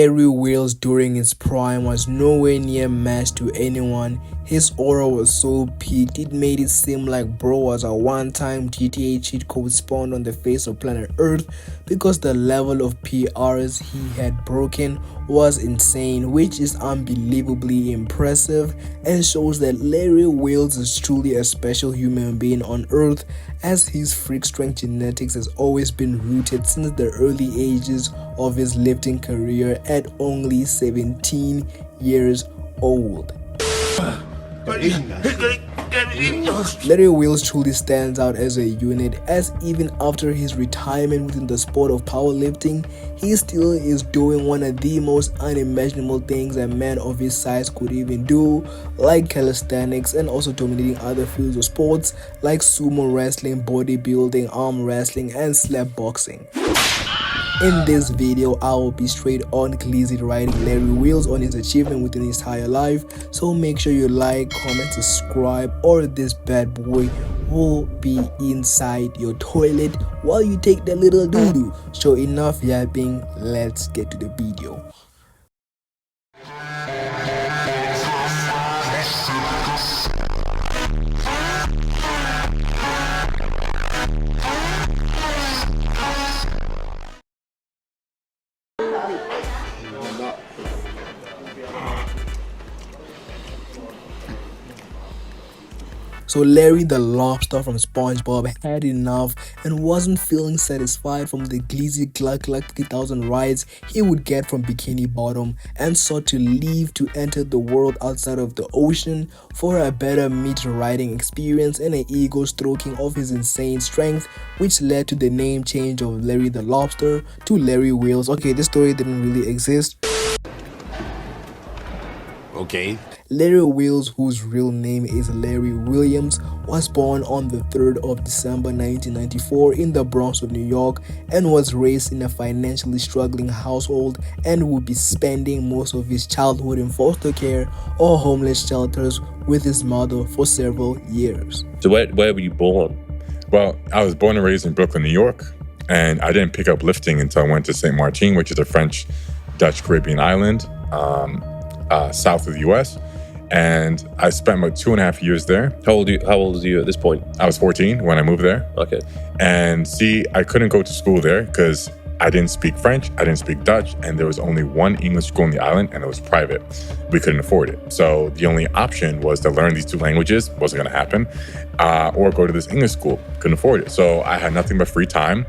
Larry Wheels during his prime was nowhere near matched to anyone. His aura was so peaked, it made it seem like bro was a one-time GTA cheat code spawned on the face of planet Earth, because the level of PRs he had broken was insane, which is unbelievably impressive and shows that Larry Wheels is truly a special human being on Earth, as his freak strength genetics has always been rooted since the early ages of his lifting career at only 17 years old. Larry Wheels truly stands out as a unit, as even after his retirement within the sport of powerlifting, he still is doing one of the most unimaginable things a man of his size could even do, like calisthenics, and also dominating other fields of sports like sumo wrestling, bodybuilding, arm wrestling, and slap boxing. In this video, I will be straight on glizzy riding Larry Wheels on his achievement within his entire life, so make sure you like, comment, subscribe, or this bad boy will be inside your toilet while you take the little doo-doo. So enough yapping, let's get to the video. So Larry the Lobster from SpongeBob had enough and wasn't feeling satisfied from the glizzy Gluck 3000 rides he would get from Bikini Bottom, and sought to leave to enter the world outside of the ocean for a better meat riding experience and an ego stroking of his insane strength, which led to the name change of Larry the Lobster to Larry Wheels. Okay, this story didn't really exist. Okay. Larry Wheels, whose real name is Larry Williams, was born on the 3rd of December 1994 in the Bronx of New York, and was raised in a financially struggling household, and would be spending most of his childhood in foster care or homeless shelters with his mother for several years. So where were you born? Well, I was born and raised in Brooklyn, New York, and I didn't pick up lifting until I went to St. Martin, which is a French Dutch Caribbean island south of the US. And I spent about 2.5 years there. How old are you at this point? I was 14 when I moved there. Okay. And see, I couldn't go to school there because I didn't speak French, I didn't speak Dutch, and there was only one English school on the island, and it was private. We couldn't afford it. So the only option was to learn these two languages, wasn't gonna happen, or go to this English school, couldn't afford it. So I had nothing but free time,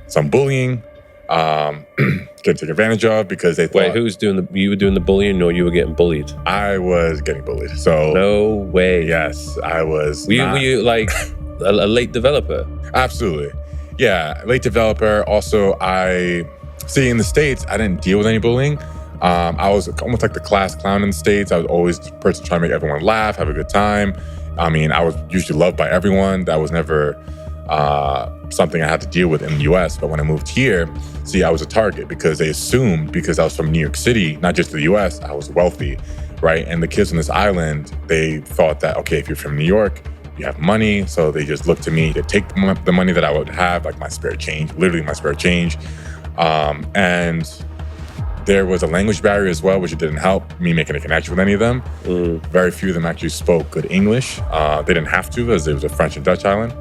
some bullying, get taken advantage of because they thought— Wait, who's doing you were doing the bullying, or you were getting bullied? I was getting bullied. So no way. Yes, I was. Were you like a late developer? Absolutely. Yeah, late developer. Also, in the States, I didn't deal with any bullying. I was almost like the class clown in the States. I was always the person trying to make everyone laugh, have a good time. I mean, I was usually loved by everyone. That was never something I had to deal with in the US. But when I moved here, see, I was a target because they assumed, because I was from New York City, not just the US, I was wealthy, right? And the kids on this island, they thought that, okay, if you're from New York, you have money. So they just looked to me to take the money that I would have, like my spare change, literally my spare change. And there was a language barrier as well, which it didn't help me making a connection with any of them. Very few of them actually spoke good English. They didn't have to, as it was a French and Dutch island.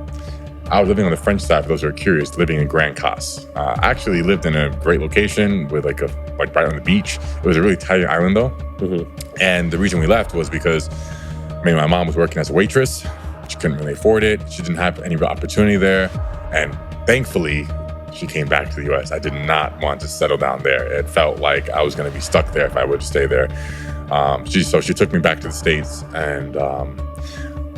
I was living on the French side, for those who are curious, living in Grand Casse. I actually lived in a great location with like right on the beach. It was a really tiny island though. And the reason we left was because my mom was working as a waitress. She couldn't really afford it. She didn't have any real opportunity there. And thankfully, she came back to the US. I did not want to settle down there. It felt like I was gonna be stuck there if I were to stay there. So she took me back to the States. And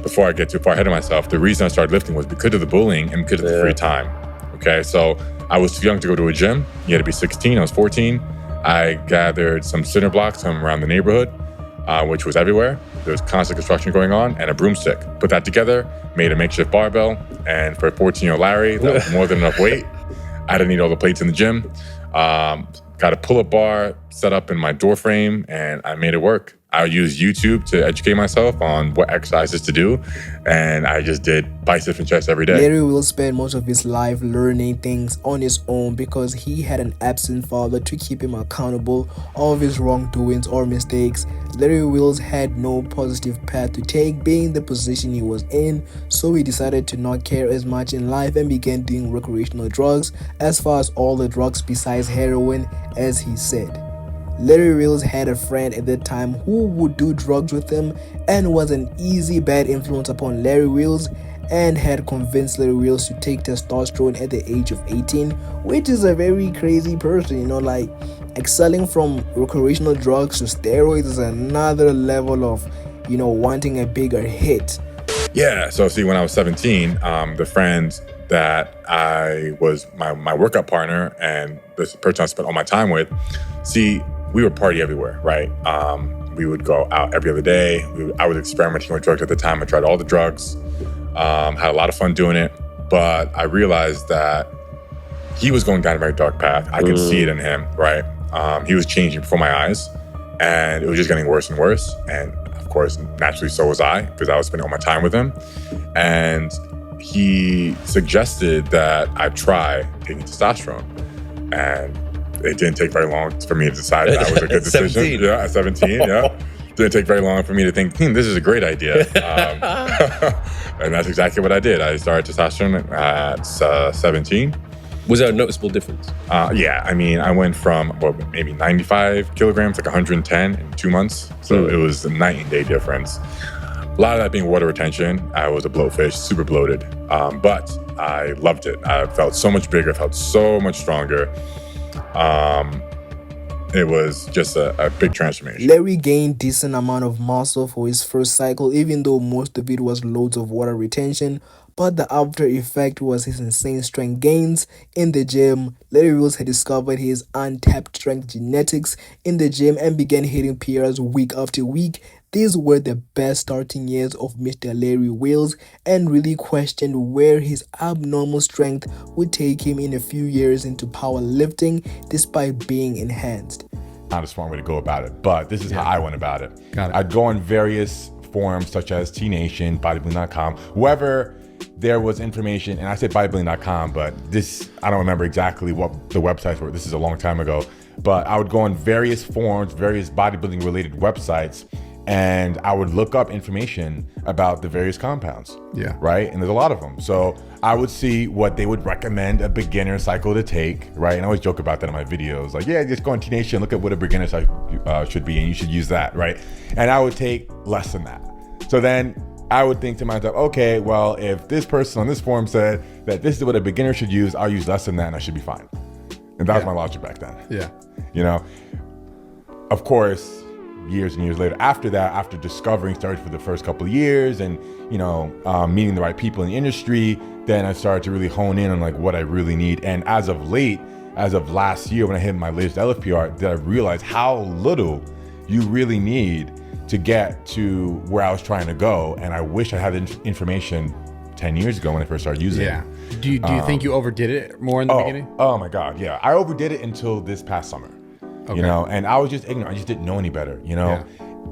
before I get too far ahead of myself, the reason I started lifting was because of the bullying and because of the free time. Okay, so I was too young to go to a gym. You had to be 16, I was 14. I gathered some cinder blocks from around the neighborhood, which was everywhere. There was constant construction going on, and a broomstick. Put that together, made a makeshift barbell, and for a 14-year-old Larry, that was more than enough weight. I didn't need all the plates in the gym. Got a pull-up bar set up in my door frame, and I made it work. I used YouTube to educate myself on what exercises to do, and I just did biceps and chest every day. Larry will spend most of his life learning things on his own because he had an absent father to keep him accountable of his wrongdoings or mistakes. Larry Wills had no positive path to take being the position he was in, so he decided to not care as much in life and began doing recreational drugs, as far as all the drugs besides heroin, as he said. Larry Wills had a friend at that time who would do drugs with him and was an easy bad influence upon Larry Wills, and had convinced Larry Wills to take testosterone at the age of 18, which is a very crazy person, like excelling from recreational drugs to steroids is another level of, wanting a bigger hit. Yeah, so see, when I was 17, the friend that I was my workout partner and this person I spent all my time with, see, we would party everywhere, right? We would go out every other day. I was experimenting with drugs at the time. I tried all the drugs, had a lot of fun doing it, but I realized that he was going down a very dark path. I could see it in him, right? He was changing before my eyes, and it was just getting worse and worse. And of course, naturally, so was I, because I was spending all my time with him. And he suggested that I try taking testosterone, and it didn't take very long for me to decide that was a good decision. 17. Yeah, at 17, yeah. Didn't take very long for me to think, this is a great idea. And that's exactly what I did. I started testosterone at 17. Was there a noticeable difference? Yeah, I mean, I went from maybe 95 kilograms, like 110 in 2 months. So it was a night and day difference. A lot of that being water retention. I was a bloatfish, super bloated. But I loved it. I felt so much bigger, felt so much stronger. It was just a big transformation. Larry gained decent amount of muscle for his first cycle, even though most of it was loads of water retention, but the after effect was his insane strength gains in the gym. Larry Wills had discovered his untapped strength genetics in the gym and began hitting PRs week after week. These were the best starting years of Mr. Larry Wills, and really questioned where his abnormal strength would take him in a few years into powerlifting, despite being enhanced. Not a smart way to go about it, but this is how I went about it. Got it. I'd go on various forums such as T Nation, Bodybuilding.com, whoever there was information, and I said Bodybuilding.com, but this, I don't remember exactly what the websites were. This is a long time ago, but I would go on various forums, various bodybuilding related websites, and I would look up information about the various compounds. Yeah. Right? And there's a lot of them. So I would see what they would recommend a beginner cycle to take, right? And I always joke about that in my videos. Like, yeah, just go on T Nation, look at what a beginner cycle should be, and you should use that, right? And I would take less than that. So then I would think to myself, okay, well, if this person on this forum said that this is what a beginner should use, I'll use less than that and I should be fine. And that was my logic back then. Yeah. Of course, years and years later, after that, after discovering steroids for the first couple of years and, meeting the right people in the industry, then I started to really hone in on like what I really need. And as of last year, when I hit my latest deadlift PR, did I realize how little you really need to get to where I was trying to go. And I wish I had the information 10 years ago when I first started using Yeah. it. Do you think you overdid it more in the beginning? Oh my God, yeah. I overdid it until this past summer, and I was just ignorant. I just didn't know any better, Yeah.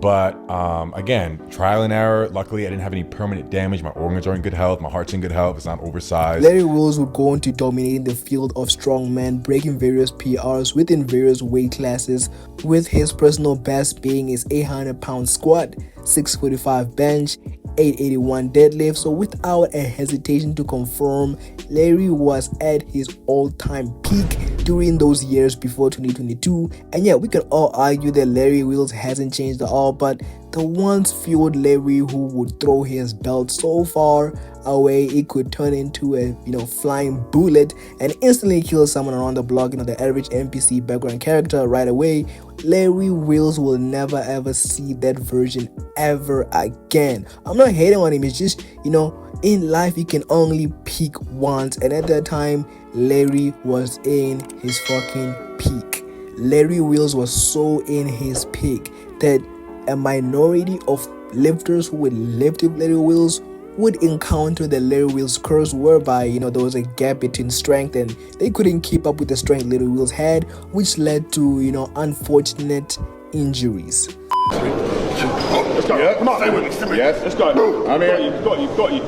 But again, trial and error. Luckily, I didn't have any permanent damage. My organs are in good health. My heart's in good health. It's not oversized. Larry Wills would go on to dominate the field of strongman, breaking various PRs within various weight classes, with his personal best being his 800-pound squat, 645 bench, 881 deadlift. So without a hesitation to confirm, Larry was at his all-time peak during those years before 2022. And yeah, we can all argue that Larry Wills hasn't changed at all, but the once fueled Larry who would throw his belt so far away it could turn into a flying bullet and instantly kill someone around the block, the average NPC background character right away. Larry Wills will never ever see that version ever again. I'm not hating on him, it's just in life you can only peak once, and at that time Larry was in his fucking peak. Larry Wills was so in his peak that a minority of lifters who would lift with Larry Wills would encounter the Larry Wills curse, whereby there was a gap between strength and they couldn't keep up with the strength Larry Wills had, which led to unfortunate injuries. Let's go. Yeah. Come on. Stay with me. Stay with me. Yes. Let's go. Move. I'm here. You've got you. You've got you.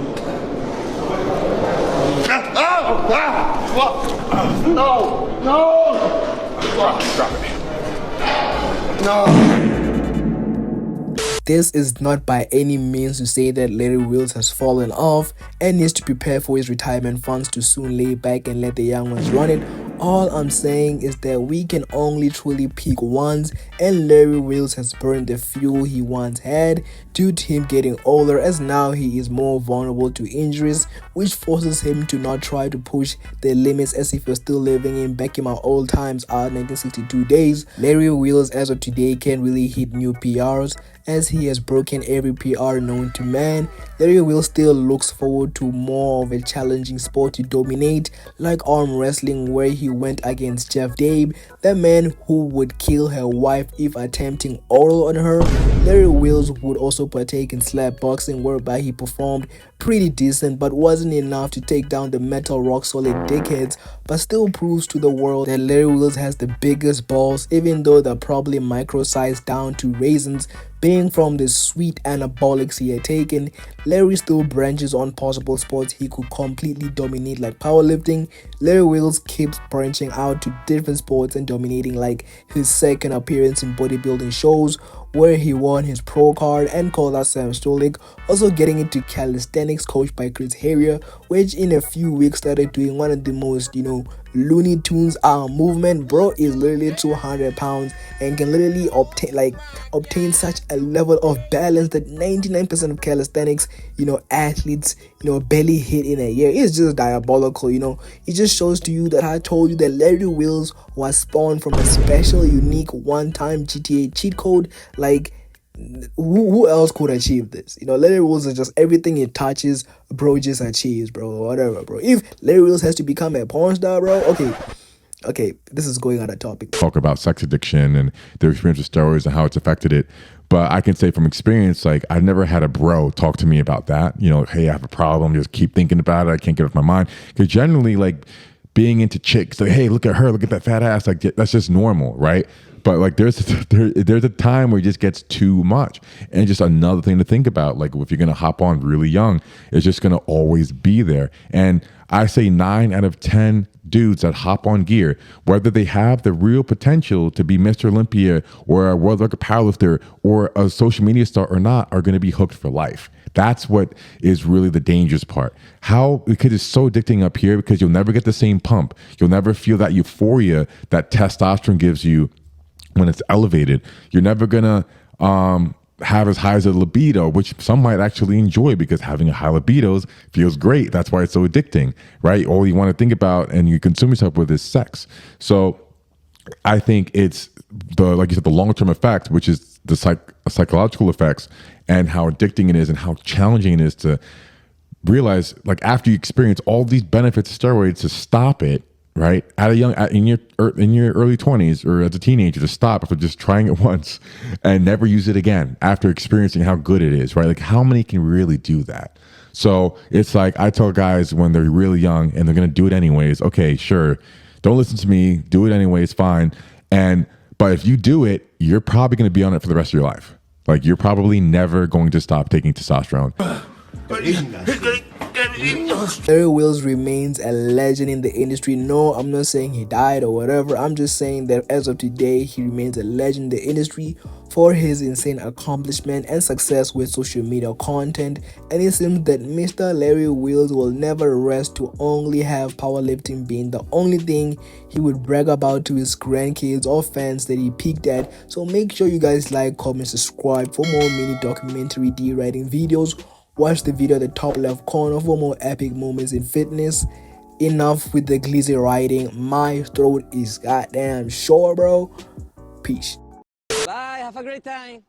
What? No. No. Drop it. No. This is not by any means to say that Larry Wheels has fallen off and needs to prepare for his retirement funds to soon lay back and let the young ones run it. All I'm saying is that we can only truly pick once, and Larry Wheels has burned the fuel he once had due to him getting older, as now he is more vulnerable to injuries, which forces him to not try to push the limits as if you're still living in back in my old times 1962 days. Larry Wheels as of today can't really hit new PRs as he has broken every PR known to man. Larry Wheels still looks forward to more of a challenging sport to dominate, like arm wrestling, where he went against Jeff Dabe, the man who would kill her wife if attempting oral on her. Larry Wheels would also partake in slap boxing, whereby he performed pretty decent but wasn't enough to take down the metal rock solid dickheads, but still proves to the world that Larry Wheels has the biggest balls, even though they're probably micro-sized down to raisins. Being from the sweet anabolics he had taken, Larry still branches on possible sports he could completely dominate, like powerlifting. Larry Wheels keeps branching out to different sports and dominating, like his second appearance in bodybuilding shows where he won his pro card and called out Sam Stolik, also getting into calisthenics coached by Chris Harrier, which in a few weeks started doing one of the most, Looney Tunes arm movement. Bro is literally 200 pounds and can literally obtain such a level of balance that 99% of calisthenics athletes barely hit in a year. It's just diabolical. It just shows to you that I told you that Larry Wheels was spawned from a special, unique, one-time GTA cheat code. Like, who else could achieve this? Larry Wheels is just everything he touches, bro, just achieves, bro, whatever, bro. If Larry Wheels has to become a porn star, bro, okay, this is going on a topic. Talk about sex addiction and their experience with steroids and how it's affected it. But I can say from experience, like, I've never had a bro talk to me about that. Hey, I have a problem. Just keep thinking about it. I can't get it off my mind. Because generally, like, being into chicks, like, hey, look at her, look at that fat ass. Like, that's just normal, right? But like, there's a time where it just gets too much. And just another thing to think about, like, if you're going to hop on really young, it's just going to always be there. And I say 9 out of 10 dudes that hop on gear, whether they have the real potential to be Mr. Olympia or a world record powerlifter or a social media star or not, are going to be hooked for life. That's what is really the dangerous part. Because it's so addicting up here, because you'll never get the same pump. You'll never feel that euphoria that testosterone gives you when it's elevated. You're never gonna have as high as a libido, which some might actually enjoy, because having a high libido feels great. That's why it's so addicting, right? All you want to think about and you consume yourself with is sex. So I think it's like you said, the long-term effect, which is the psychological effects, and how addicting it is and how challenging it is to realize, like, after you experience all these benefits of steroids, to stop it, right? In your early 20s or as a teenager, to stop after just trying it once and never use it again after experiencing how good it is, right? Like, how many can really do that? So it's like, I tell guys when they're really young and they're going to do it anyways, okay, sure, don't listen to me, do it anyways, fine. But if you do it, you're probably going to be on it for the rest of your life. Like, you're probably never going to stop taking testosterone. Larry Wheels remains a legend in the industry. No, I'm not saying he died or whatever. I'm just saying that as of today, he remains a legend in the industry for his insane accomplishment and success with social media content. And it seems that Mr. Larry Wheels will never rest to only have powerlifting being the only thing he would brag about to his grandkids or fans that he peaked at. So make sure you guys like, comment, subscribe for more mini documentary D-writing videos. Watch the video at the top left corner for more epic moments in fitness. Enough with the glizzy writing. My throat is goddamn sore, bro. Peace. Bye, have a great time.